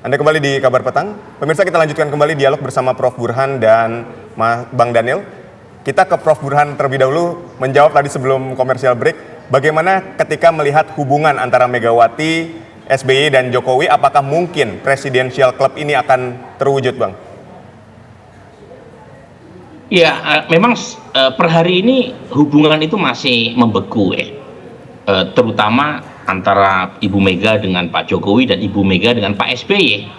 Anda kembali di Kabar Petang. Pemirsa, kita lanjutkan kembali dialog bersama Prof. Burhan dan Bang Daniel. Kita ke Prof. Burhan terlebih dahulu menjawab tadi sebelum komersial break. Bagaimana ketika melihat hubungan antara Megawati, SBY dan Jokowi, apakah mungkin Presidential Club ini akan terwujud, Bang? Ya, memang per hari ini hubungan itu masih membeku ya. Terutama antara Ibu Mega dengan Pak Jokowi dan Ibu Mega dengan Pak SBY.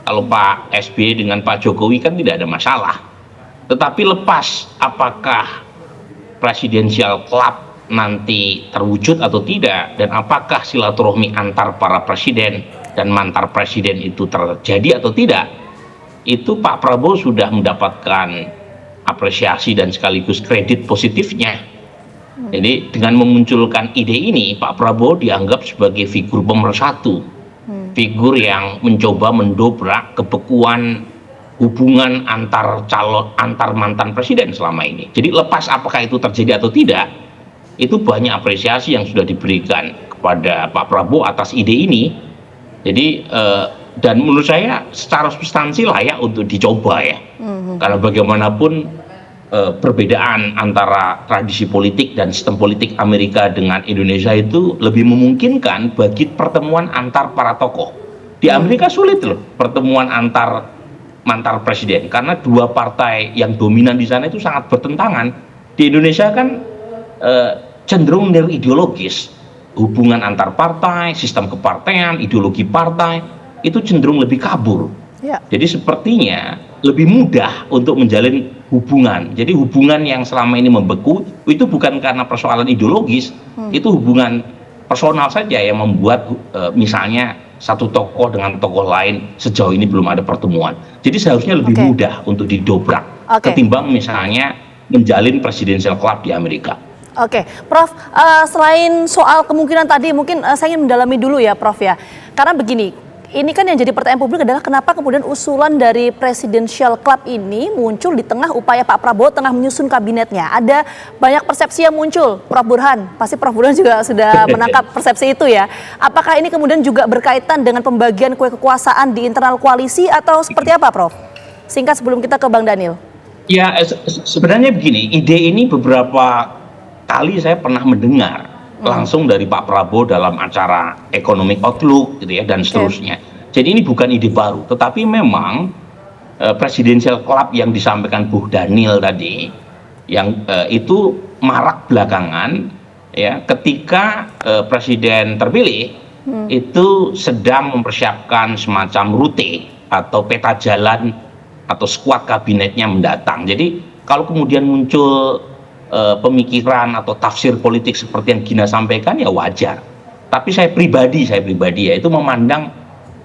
Kalau Pak SBY dengan Pak Jokowi kan tidak ada masalah. Tetapi lepas apakah Presidential Club nanti terwujud atau tidak, dan apakah silaturahmi antar para presiden dan mantan presiden itu terjadi atau tidak, itu Pak Prabowo sudah mendapatkan apresiasi dan sekaligus kredit positifnya. Jadi dengan memunculkan ide ini, Pak Prabowo dianggap sebagai figur pemersatu, figur yang mencoba mendobrak kebekuan hubungan antar mantan presiden selama ini. Jadi lepas apakah itu terjadi atau tidak, itu banyak apresiasi yang sudah diberikan kepada Pak Prabowo atas ide ini. Jadi dan menurut saya secara substansi layak untuk dicoba ya, karena bagaimanapun perbedaan antara tradisi politik dan sistem politik Amerika dengan Indonesia itu lebih memungkinkan bagi pertemuan antar para tokoh. Di Amerika sulit loh pertemuan antar mantan presiden, karena dua partai yang dominan di sana itu sangat bertentangan. Di Indonesia kan cenderung neo ideologis, hubungan antar partai, sistem kepartean, ideologi partai itu cenderung lebih kabur. Ya. Jadi sepertinya lebih mudah untuk menjalin hubungan. Jadi hubungan yang selama ini membeku itu bukan karena persoalan ideologis, itu hubungan personal saja yang membuat misalnya satu tokoh dengan tokoh lain sejauh ini belum ada pertemuan. Jadi seharusnya lebih mudah untuk didobrak ketimbang misalnya menjalin Presidential Club di Amerika. Oke, Prof, selain soal kemungkinan tadi, mungkin saya ingin mendalami dulu ya, Prof ya. Karena begini, ini kan yang jadi pertanyaan publik adalah kenapa kemudian usulan dari Presidential Club ini muncul di tengah upaya Pak Prabowo tengah menyusun kabinetnya. Ada banyak persepsi yang muncul, Prof. Burhan. Pasti Prof. Burhan juga sudah menangkap persepsi itu ya. Apakah ini kemudian juga berkaitan dengan pembagian kue kekuasaan di internal koalisi atau seperti apa, Prof? Singkat sebelum kita ke Bang Daniel. Ya, sebenarnya begini, ide ini beberapa kali saya pernah mendengar langsung dari Pak Prabowo dalam acara Economic Outlook gitu ya, dan seterusnya. Jadi ini bukan ide baru, tetapi memang Presidential Club yang disampaikan Bu Daniel tadi yang itu marak belakangan ya, ketika presiden terpilih itu sedang mempersiapkan semacam rute atau peta jalan atau skuad kabinetnya mendatang. Jadi kalau kemudian muncul pemikiran atau tafsir politik seperti yang Gina sampaikan ya wajar. Tapi saya pribadi ya itu memandang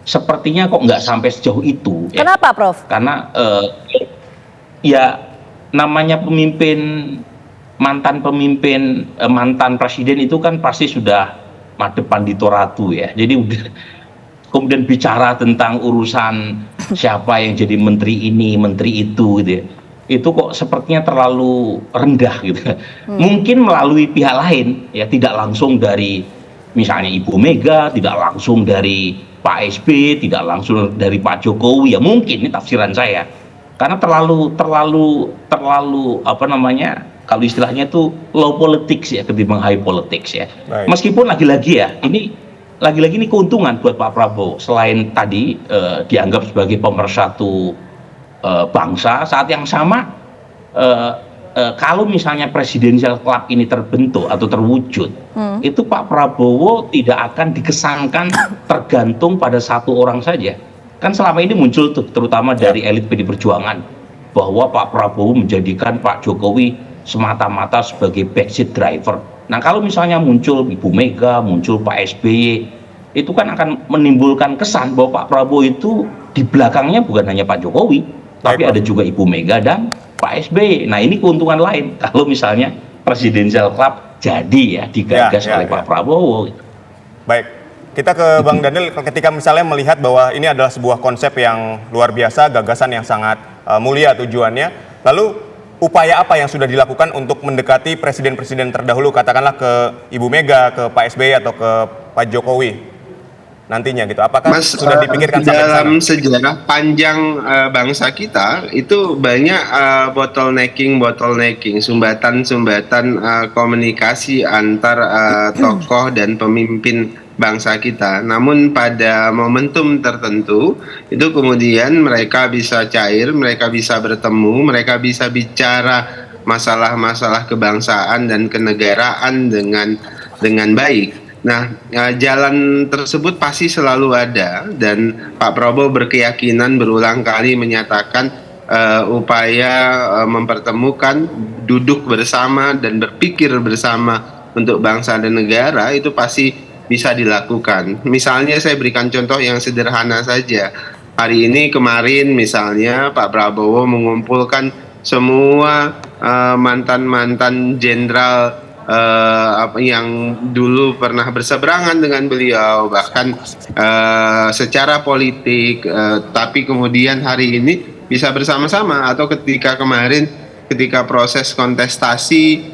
sepertinya kok nggak sampai sejauh itu. Kenapa, Prof? Karena ya namanya mantan presiden itu kan pasti sudah madep pandito ratu ya. Jadi udah kemudian bicara tentang urusan siapa yang jadi menteri ini, menteri itu gitu ya. Itu kok sepertinya terlalu rendah gitu. Mungkin melalui pihak lain ya, tidak langsung dari misalnya Ibu Mega, tidak langsung dari Pak SBY, tidak langsung dari Pak Jokowi ya, mungkin ini tafsiran saya. Karena terlalu apa namanya, kalau istilahnya itu low politics ya ketimbang high politics ya. Baik. Meskipun lagi-lagi ini keuntungan buat Pak Prabowo, selain tadi dianggap sebagai pemersatu bangsa, saat yang sama kalau misalnya Presidential Club ini terbentuk atau terwujud, itu Pak Prabowo tidak akan dikesankan tergantung pada satu orang saja. Kan selama ini muncul tuh terutama dari elit PD Perjuangan bahwa Pak Prabowo menjadikan Pak Jokowi semata-mata sebagai backseat driver. Nah kalau misalnya muncul Ibu Mega, muncul Pak SBY, itu kan akan menimbulkan kesan bahwa Pak Prabowo itu di belakangnya bukan hanya Pak Jokowi, tapi ada juga Ibu Mega dan Pak SBY. Nah ini keuntungan lain kalau misalnya Presidential Club jadi ya digagas oleh Pak Prabowo. Baik, kita ke Bang Daniel. Ketika misalnya melihat bahwa ini adalah sebuah konsep yang luar biasa, gagasan yang sangat mulia tujuannya, lalu upaya apa yang sudah dilakukan untuk mendekati presiden-presiden terdahulu, katakanlah ke Ibu Mega, ke Pak SBY atau ke Pak Jokowi? nantinya gitu? Apakah Mas, sudah dipikirkan sampai ke sana? dalam sejarah panjang bangsa kita itu banyak bottlenecking, sumbatan-sumbatan komunikasi antar tokoh dan pemimpin bangsa kita. Namun pada momentum tertentu itu kemudian mereka bisa cair, mereka bisa bertemu, mereka bisa bicara masalah-masalah kebangsaan dan kenegaraan dengan baik. Nah, jalan tersebut pasti selalu ada dan Pak Prabowo berkeyakinan berulang kali menyatakan upaya mempertemukan, duduk bersama dan berpikir bersama untuk bangsa dan negara itu pasti bisa dilakukan. Misalnya saya berikan contoh yang sederhana saja. Hari ini kemarin misalnya Pak Prabowo mengumpulkan semua mantan-mantan jenderal yang dulu pernah berseberangan dengan beliau, bahkan secara politik, tapi kemudian hari ini bisa bersama-sama. Atau ketika kemarin, ketika proses kontestasi,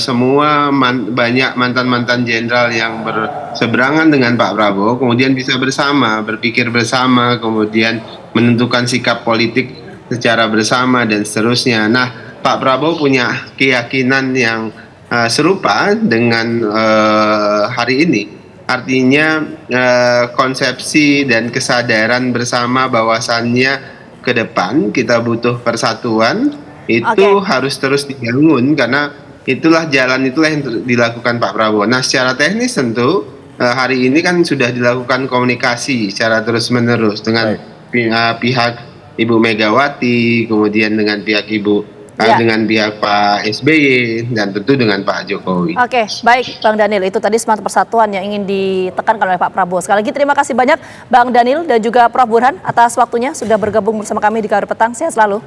semua banyak mantan-mantan jenderal yang berseberangan dengan Pak Prabowo, kemudian bisa bersama, berpikir bersama, kemudian menentukan sikap politik secara bersama dan seterusnya. Nah, Pak Prabowo punya keyakinan yang serupa dengan hari ini. Artinya konsepsi dan kesadaran bersama bahwasannya ke depan kita butuh persatuan itu harus terus dibangun, karena itulah jalan yang dilakukan Pak Prabowo. Nah, secara teknis tentu hari ini kan sudah dilakukan komunikasi secara terus-menerus dengan pihak Ibu Megawati, kemudian dengan pihak dengan pihak Pak SBY, dan tentu dengan Pak Jokowi. Oke, baik Bang Daniel, itu tadi semangat persatuan yang ingin ditekankan oleh Pak Prabowo. Sekali lagi terima kasih banyak Bang Daniel dan juga Prof Burhan atas waktunya sudah bergabung bersama kami di KBR Petang. Sehat selalu.